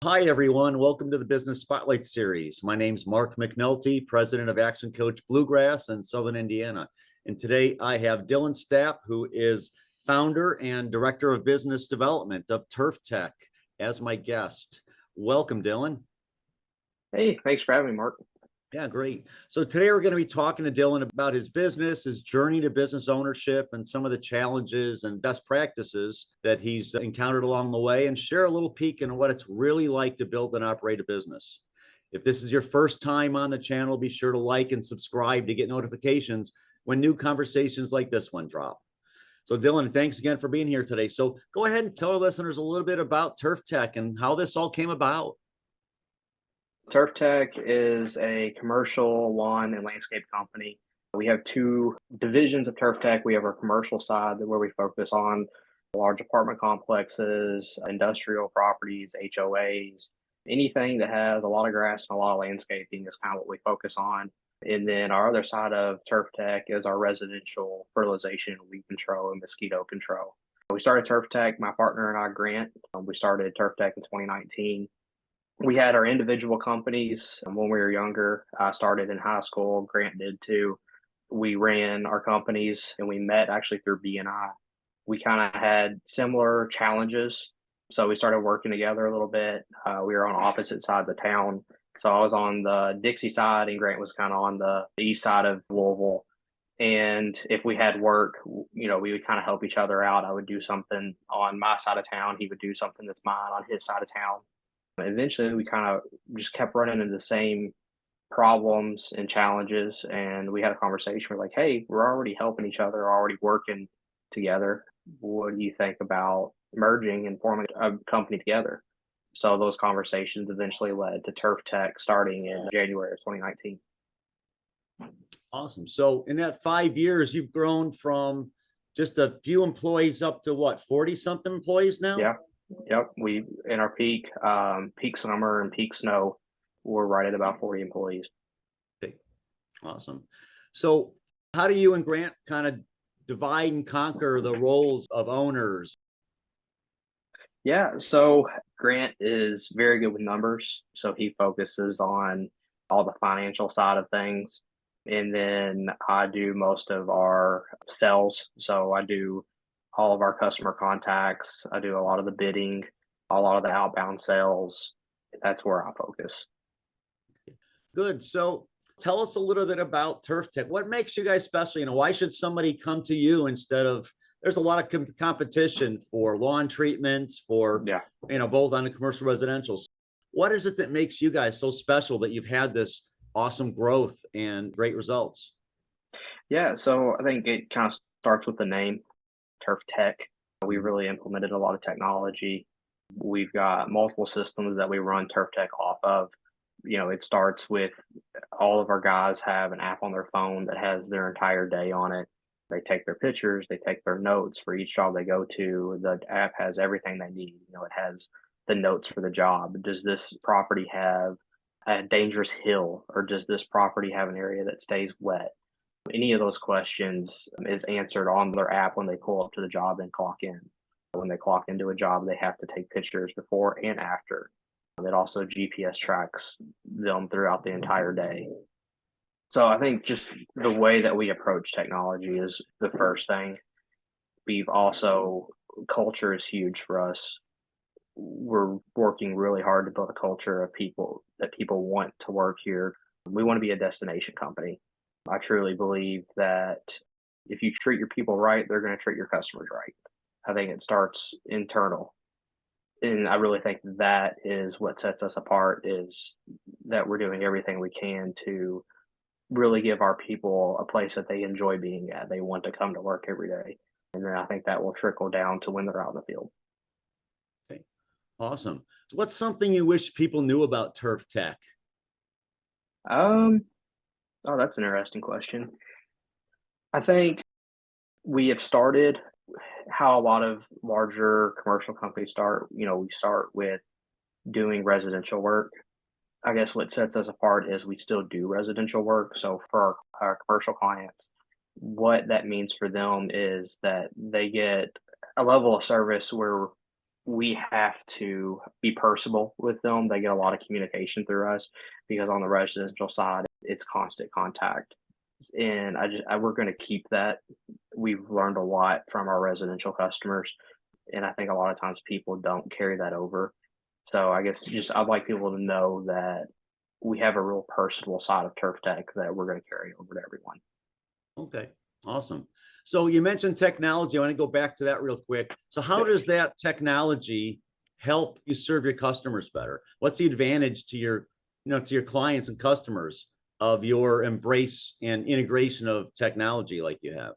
Hi, everyone. Welcome to the Business Spotlight Series. My name's Mark McNulty, president of Action Coach Bluegrass in Southern Indiana. And today I have Dylan Stapp, who is founder and director of business development of Turf Tech, as my guest. Welcome, Dylan. Hey, thanks for having me, Mark. Yeah, great. So today we're going to be talking to Dylan about his business, his journey to business ownership, and some of the challenges and best practices that he's encountered along the way, and share a little peek into what it's really like to build and operate a business. If this is your first time on the channel, be sure to like and subscribe to get notifications when new conversations like this one drop. So Dylan, thanks again for being here today. So go ahead and tell our listeners a little bit about Turf Tech and how this all came about. Turf Tech is a commercial lawn and landscape company. We have two divisions of Turf Tech. We have our commercial side where we focus on large apartment complexes, industrial properties, HOAs, anything that has a lot of grass and a lot of landscaping is kind of what we focus on. And then our other side of Turf Tech is our residential fertilization, weed control, and mosquito control. We started Turf Tech, my partner and I, Grant. We started Turf Tech in 2019. We had our individual companies when we were younger. I started in high school. Grant did too. We ran our companies and we met actually through BNI. We kind of had similar challenges. So we started working together a little bit. We were on opposite sides of town. So I was on the Dixie side and Grant was kind of on the east side of Louisville. And if we had work, we would kind of help each other out. I would do something on my side of town. He would do something that's mine on his side of town. Eventually, we kind of just kept running into the same problems and challenges. And we had a conversation. We're like, hey, we're already helping each other, already working together. What do you think about merging and forming a company together? So those conversations eventually led to Turf Tech starting in January of 2019. Awesome. So in that 5 years, you've grown from just a few employees up to what, 40 something employees now? Yeah. Yep. We in our peak summer and peak snow, we're right at about 40 employees. Okay. Awesome. So how do you and Grant kind of divide and conquer the roles of owners? Yeah. So Grant is very good with numbers. So he focuses on all the financial side of things. And then I do most of our sales. So I do all of our customer contacts. I do a lot of the bidding, a lot of the outbound sales. That's where I focus. Good. So tell us a little bit about Turf Tech. What makes you guys special? Why should somebody come to you instead of, there's a lot of competition for lawn treatments, for, both on the commercial residential. What is it that makes you guys so special that you've had this awesome growth and great results? Yeah. So I think it kind of starts with the name. Turf Tech. We really implemented a lot of technology. We've got multiple systems that we run Turf Tech off of. It starts with all of our guys have an app on their phone that has their entire day on it. They take their pictures, they take their notes for each job they go to. The app has everything they need. It has the notes for the job. Does this property have a dangerous hill, or does this property have an area that stays wet? Any of those questions is answered on their app when they pull up to the job and clock in. When they clock into a job, they have to take pictures before and after. It also GPS tracks them throughout the entire day. So I think just the way that we approach technology is the first thing. We've also, culture is huge for us. We're working really hard to build a culture of people that people want to work here. We want to be a destination company. I truly believe that if you treat your people right, they're going to treat your customers right. I think it starts internal. And I really think that is what sets us apart, is that we're doing everything we can to really give our people a place that they enjoy being at. They want to come to work every day. And then I think that will trickle down to when they're out in the field. Okay. Awesome. So what's something you wish people knew about Turf Tech? Oh, that's an interesting question. I think we have started how a lot of larger commercial companies start. We start with doing residential work. I guess what sets us apart is we still do residential work. So for our commercial clients, what that means for them is that they get a level of service where we have to be personable with them. They get a lot of communication through us because on the residential side, it's constant contact. And we're going to keep that. We've learned a lot from our residential customers. And I think a lot of times people don't carry that over. So I guess just I'd like people to know that we have a real personable side of Turf Tech that we're going to carry over to everyone. Okay, awesome. So you mentioned technology. I want to go back to that real quick. So how does that technology help you serve your customers better? What's the advantage to your, to your clients and customers of your embrace and integration of technology like you have?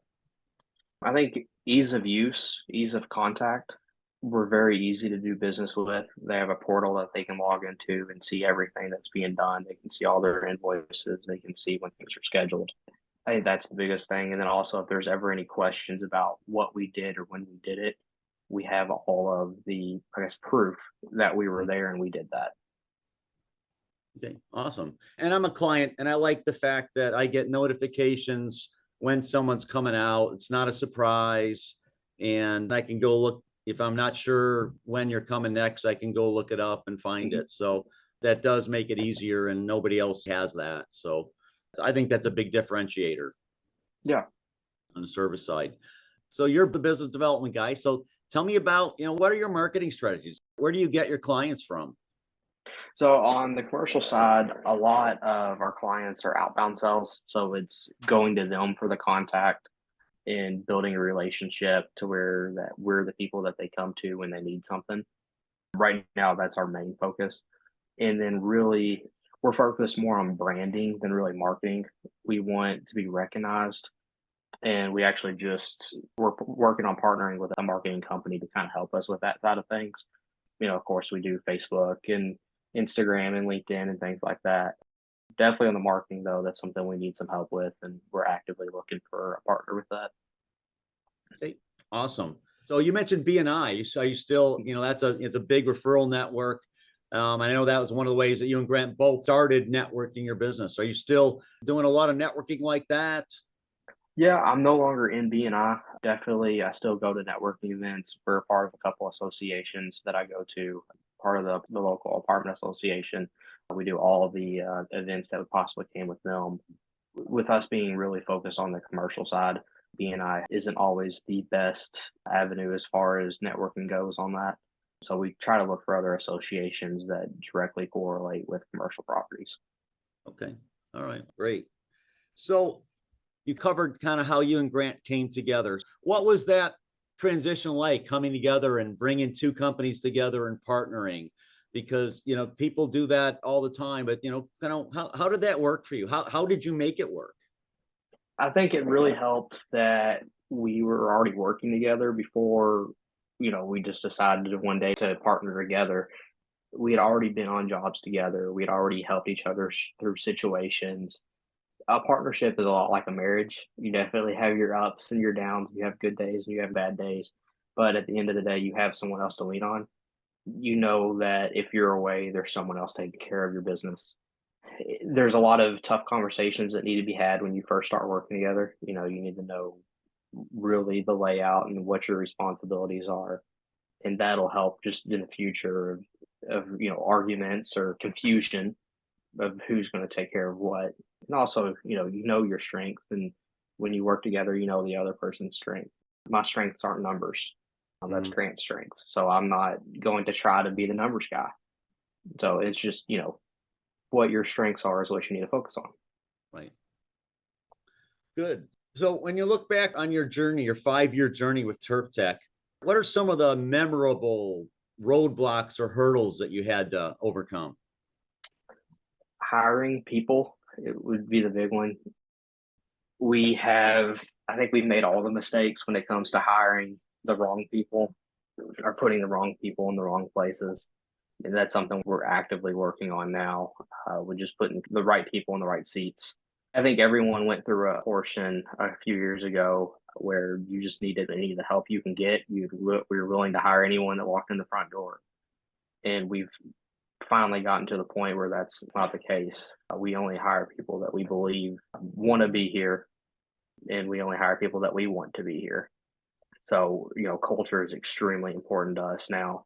I think ease of use, ease of contact, we're very easy to do business with. They have a portal that they can log into and see everything that's being done. They can see all their invoices. They can see when things are scheduled. I think that's the biggest thing. And then also, if there's ever any questions about what we did or when we did it, we have all of the, I guess, proof that we were there and we did that. Okay, awesome. And I'm a client and I like the fact that I get notifications when someone's coming out. It's not a surprise. And I can go look, if I'm not sure when you're coming next, I can go look it up and find it. So that does make it easier and nobody else has that. So I think that's a big differentiator Yeah. on the service side. So you're the business development guy. So tell me about, what are your marketing strategies? Where do you get your clients from? So on the commercial side, a lot of our clients are outbound sales. So it's going to them for the contact and building a relationship to where that we're the people that they come to when they need something. Right now, that's our main focus. And then really, we're focused more on branding than really marketing. We want to be recognized. And we actually we're working on partnering with a marketing company to kind of help us with that side of things. Of course, we do Facebook and Instagram and LinkedIn and things like that. Definitely on the marketing, though, that's something we need some help with. And we're actively looking for a partner with that. Okay, awesome. So you mentioned BNI. Are you still, it's a big referral network. I know that was one of the ways that you and Grant both started networking your business. Are you still doing a lot of networking like that? Yeah, I'm no longer in BNI. Definitely, I still go to networking events. We're a part of a couple associations that I go to, part of the local apartment association. We do all of the events that we possibly can with them. With us being really focused on the commercial side, BNI isn't always the best avenue as far as networking goes on that. So we try to look for other associations that directly correlate with commercial properties. Okay. All right. Great. So you covered kind of how you and Grant came together. What was that transition like, coming together and bringing two companies together and partnering? Because, people do that all the time, but, how did that work for you? How did you make it work? I think it really helped that we were already working together before, we just decided one day to partner together. We had already been on jobs together. We had already helped each other through situations. A partnership is a lot like a marriage. You definitely have your ups and your downs. You have good days and you have bad days. But at the end of the day, you have someone else to lean on. You know that if you're away, there's someone else taking care of your business. There's a lot of tough conversations that need to be had when you first start working together. You need to know really the layout and what your responsibilities are. And that'll help just in the future of arguments or confusion of who's going to take care of what. And also, you know your strength, and when you work together, you know the other person's strength. My strengths aren't numbers. That's Mhm. Grant's strength. So I'm not going to try to be the numbers guy. So it's just, what your strengths are is what you need to focus on. Right. Good. So when you look back on your journey, your 5-year journey with Turf Tech, what are some of the memorable roadblocks or hurdles that you had to overcome? Hiring people, it would be the big one. I think we've made all the mistakes when it comes to hiring the wrong people or putting the wrong people in the wrong places. And that's something we're actively working on now. We're just putting the right people in the right seats. I think everyone went through a portion a few years ago where you just needed any of the help you can get. We were willing to hire anyone that walked in the front door. And we've finally gotten to the point where that's not the case. We only hire people that we believe want to be here, and we only hire people that we want to be here. So, culture is extremely important to us now.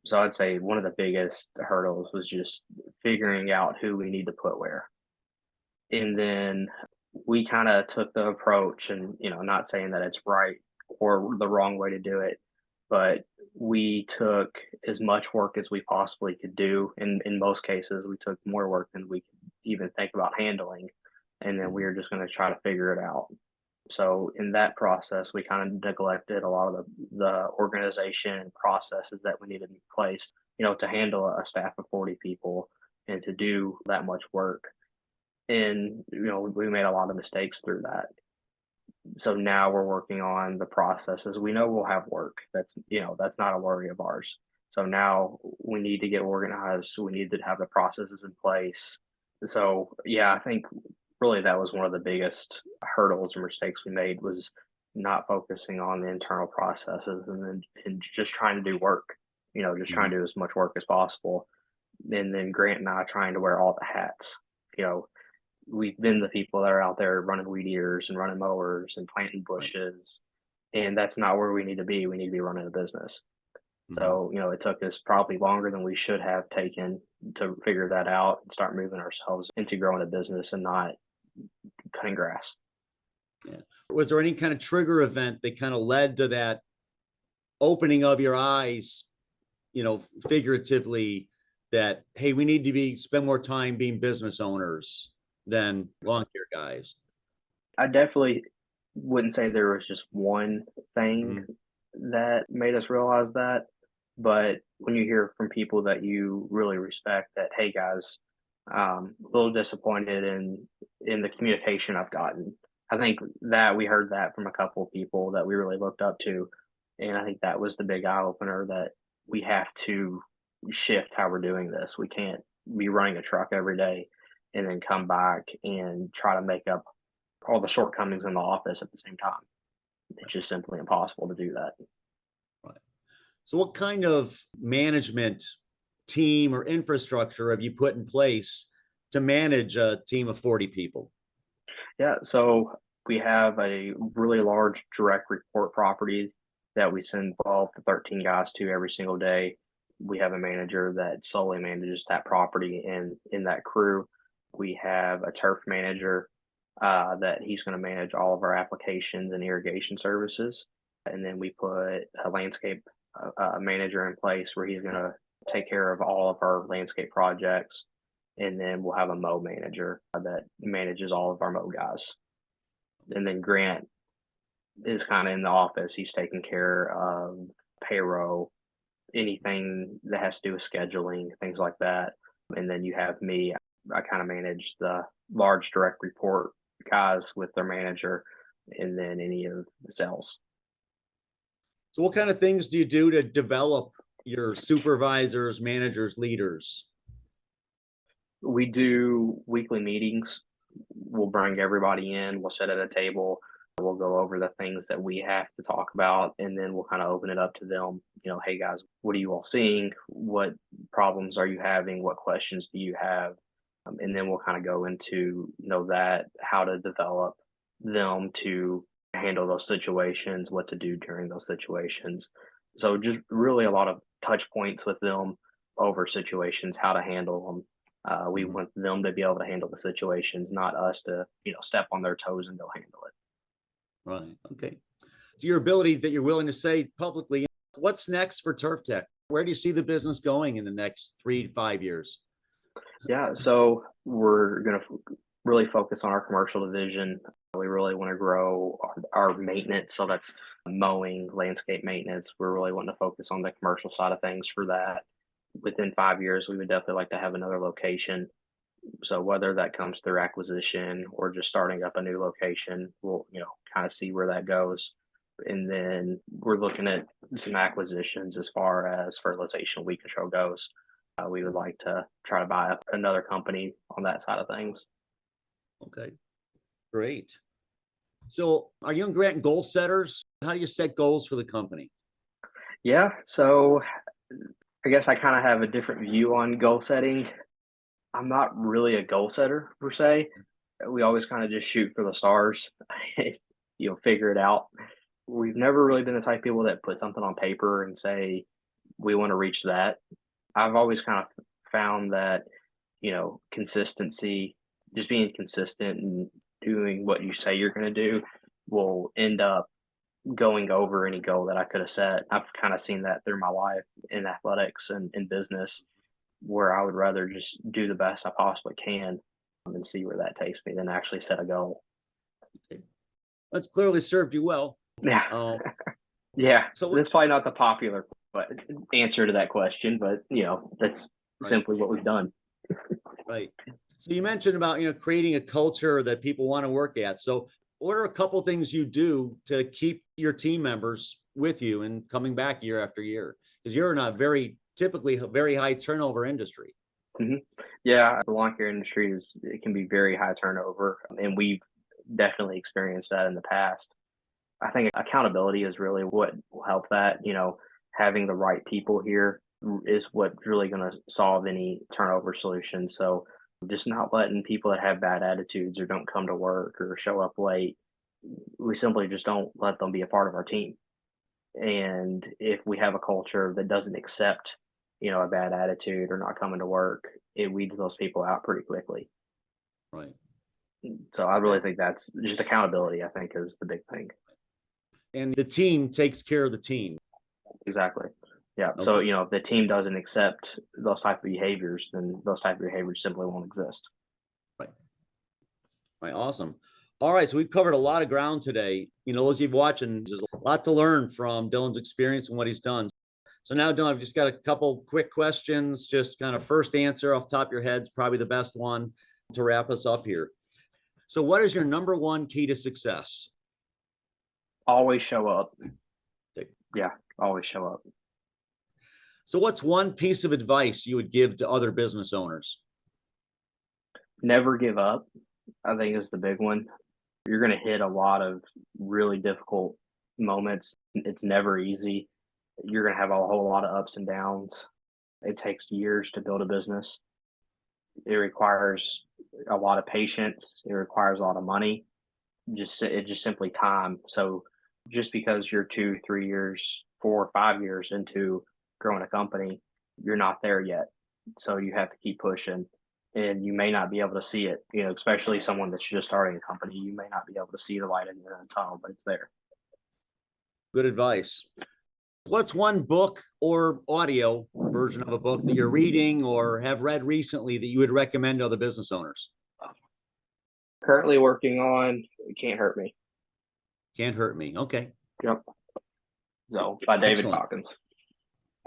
So I'd say one of the biggest hurdles was just figuring out who we need to put where. And then we kind of took the approach, and not saying that it's right or the wrong way to do it, but we took as much work as we possibly could do. In most cases, we took more work than we could even think about handling, and then we were just going to try to figure it out. So in that process, we kind of neglected a lot of the organization and processes that we needed in place, to handle a staff of 40 people and to do that much work. And we made a lot of mistakes through that. So now we're working on the processes. We know we'll have work. That's not a worry of ours. So now we need to get organized. We need to have the processes in place. So yeah, I think really that was one of the biggest hurdles or mistakes we made, was not focusing on the internal processes, and just trying to do work. Just trying Mhm. to do as much work as possible. And then Grant and I trying to wear all the hats. You know, we've been the people that are out there running weed eaters and running mowers and planting Right. bushes, and that's not where we need to be. We need to be running a business. Mhm. So, it took us probably longer than we should have taken to figure that out and start moving ourselves into growing a business and not cutting grass. Yeah. Was there any kind of trigger event that kind of led to that opening of your eyes, figuratively, that, hey, we need to spend more time being business owners than lawn care guys? I definitely wouldn't say there was just one thing Mhm. that made us realize that, but when you hear from people that you really respect that, hey guys, a little disappointed in the communication I've gotten. I think that we heard that from a couple of people that we really looked up to, and I think that was the big eye opener, that we have to shift how we're doing this. We can't be running a truck every day and then come back and try to make up all the shortcomings in the office at the same time. It's just simply impossible to do that. Right. So what kind of management team or infrastructure have you put in place to manage a team of 40 people? Yeah, so we have a really large direct report property that we send 12 to 13 guys to every single day. We have a manager that solely manages that property, and in that crew, we have a turf manager that he's going to manage all of our applications and irrigation services. And then we put a landscape manager in place where he's going to take care of all of our landscape projects. And then we'll have a mow manager that manages all of our mow guys. And then Grant is kind of in the office. He's taking care of payroll, anything that has to do with scheduling, things like that. And then you have me. I kind of manage the large direct report guys with their manager, and then any of the sales. So what kind of things do you do to develop your supervisors, managers, leaders? We do weekly meetings. We'll bring everybody in, we'll sit at a table, we'll go over the things that we have to talk about, and then we'll kind of open it up to them. Hey guys, what are you all seeing? What problems are you having? What questions do you have? And then we'll kind of go into, that how to develop them to handle those situations, what to do during those situations. So just really a lot of touch points with them over situations, how to handle them. We Mhm. want them to be able to handle the situations, not us to, step on their toes and go handle it. Right. Okay. It's your ability that you're willing to say publicly, what's next for Turf Tech? Where do you see the business going in the next 3 to 5 years? Yeah, so we're going to really focus on our commercial division. We really want to grow our maintenance. So that's mowing, landscape maintenance. We're really wanting to focus on the commercial side of things for that. Within 5 years, we would definitely like to have another location. So whether that comes through acquisition or just starting up a new location, we'll, kind of see where that goes. And then we're looking at some acquisitions as far as fertilization weed control goes. We would like to try to buy up another company on that side of things. Okay. Great. So are you and Grant goal setters? How do you set goals for the company? Yeah, so I guess I kind of have a different view on goal setting. I'm not really a goal setter per se. We always kind of just shoot for the stars, figure it out. We've never really been the type of people that put something on paper and say, we want to reach that. I've always kind of found that, consistency, just being consistent and doing what you say you're going to do will end up going over any goal that I could have set. I've kind of seen that through my life in athletics and in business, where I would rather just do the best I possibly can and see where that takes me than actually set a goal. That's clearly served you well. Yeah. Yeah. So That's probably not the popular answer to that question, but that's simply what we've done. Right. So you mentioned about, creating a culture that people want to work at. So what are a couple things you do to keep your team members with you and coming back year after year? Because you're in a typically very high turnover industry. Mm-hmm. Yeah, the lawn care industry it can be very high turnover, and we've definitely experienced that in the past. I think accountability is really what will help that. Having the right people here is what's really going to solve any turnover solution. So just not letting people that have bad attitudes or don't come to work or show up late, we simply just don't let them be a part of our team. And if we have a culture that doesn't accept, a bad attitude or not coming to work, it weeds those people out pretty quickly. Right. So I really think that's just accountability, I think, is the big thing. And the team takes care of the team. Exactly. Yeah. Okay. So, if the team doesn't accept those type of behaviors, then those type of behaviors simply won't exist. Right. Right. Awesome. All right. So we've covered a lot of ground today. Those of you watching, there's a lot to learn from Dylan's experience and what he's done. So now, Dylan, I've just got a couple quick questions, just kind of first answer off the top of your head's probably the best one to wrap us up here. So what is your number one key to success? Always show up. Okay. Yeah. Always show up. So what's one piece of advice you would give to other business owners? Never give up, I think, is the big one. You're going to hit a lot of really difficult moments. It's never easy. You're going to have a whole lot of ups and downs. It takes years to build a business. It requires a lot of patience. It requires a lot of money. It's just simply time. So just because you're 2, 3 years, 4 or 5 years into growing a company, you're not there yet. So you have to keep pushing, and you may not be able to see it, especially someone that's just starting a company. You may not be able to see the light in the tunnel, but it's there. Good advice. What's one book or audio version of a book that you're reading or have read recently that you would recommend to other business owners? Currently working on Can't Hurt Me. Can't Hurt Me. Okay. Yep. So by David Excellent. Hawkins.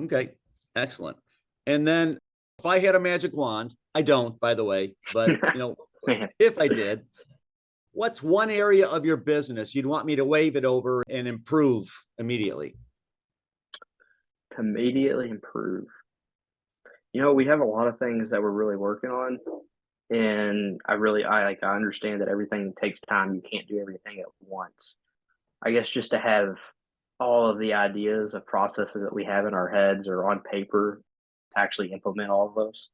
Okay. Excellent. And then if I had a magic wand, I don't, by the way, but if I did, what's one area of your business you'd want me to wave it over and improve immediately? To immediately improve. We have a lot of things that we're really working on, and I understand that everything takes time. You can't do everything at once. I guess just to have all of the ideas of processes that we have in our heads or on paper to actually implement all of those.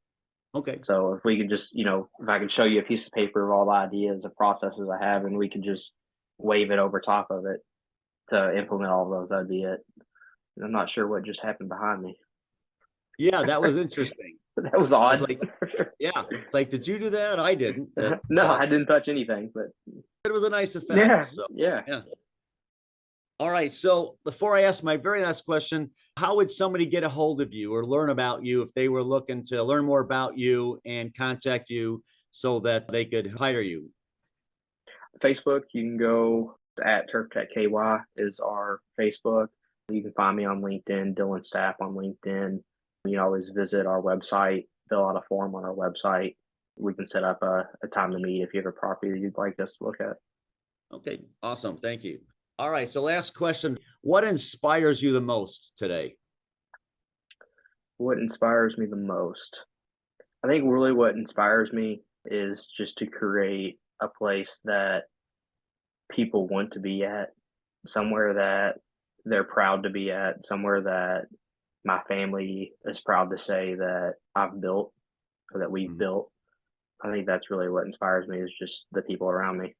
Okay. So if we could just, if I could show you a piece of paper of all the ideas of processes I have, and we could just wave it over top of it to implement all of those, that'd be it. And I'm not sure what just happened behind me. Yeah, that was interesting. That was odd. Yeah, it's like, did you do that? I didn't. No, I didn't touch anything, but it was a nice effect. Yeah. So, yeah. All right. So before I ask my very last question, how would somebody get a hold of you or learn about you if they were looking to learn more about you and contact you so that they could hire you? Facebook, you can go at Turf Tech KY is our Facebook. You can find me on LinkedIn, Dylan Stapp on LinkedIn. You can always visit our website, fill out a form on our website. We can set up a time to meet if you have a property that you'd like us to look at. Okay, awesome. Thank you. All right, so last question. What inspires you the most today? What inspires me the most? I think really what inspires me is just to create a place that people want to be at, somewhere that they're proud to be at, somewhere that my family is proud to say that I've built or that we've built. I think that's really what inspires me, is just the people around me.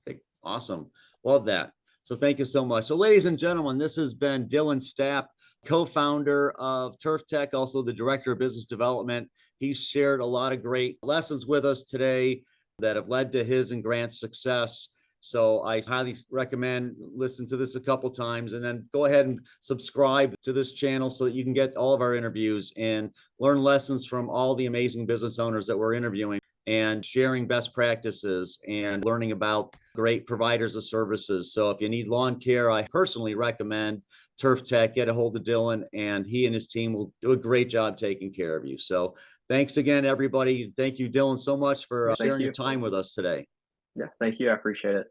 Okay, awesome. Love that. So thank you so much. So ladies and gentlemen, this has been Dylan Stapp co-founder of Turf Tech, also the director of business development. He's shared a lot of great lessons with us today that have led to his and Grant's success. So I highly recommend listen to this a couple times and then go ahead and subscribe to this channel so that you can get all of our interviews and learn lessons from all the amazing business owners that we're interviewing and sharing best practices and learning about great providers of services. So if you need lawn care, I personally recommend Turf Tech. Get a hold of Dylan, and he and his team will do a great job taking care of you. So thanks again, everybody. Thank you, Dylan, so much for sharing your time with us today. Yeah, thank you. I appreciate it.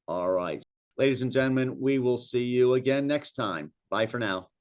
All right. Ladies and gentlemen, we will see you again next time. Bye for now.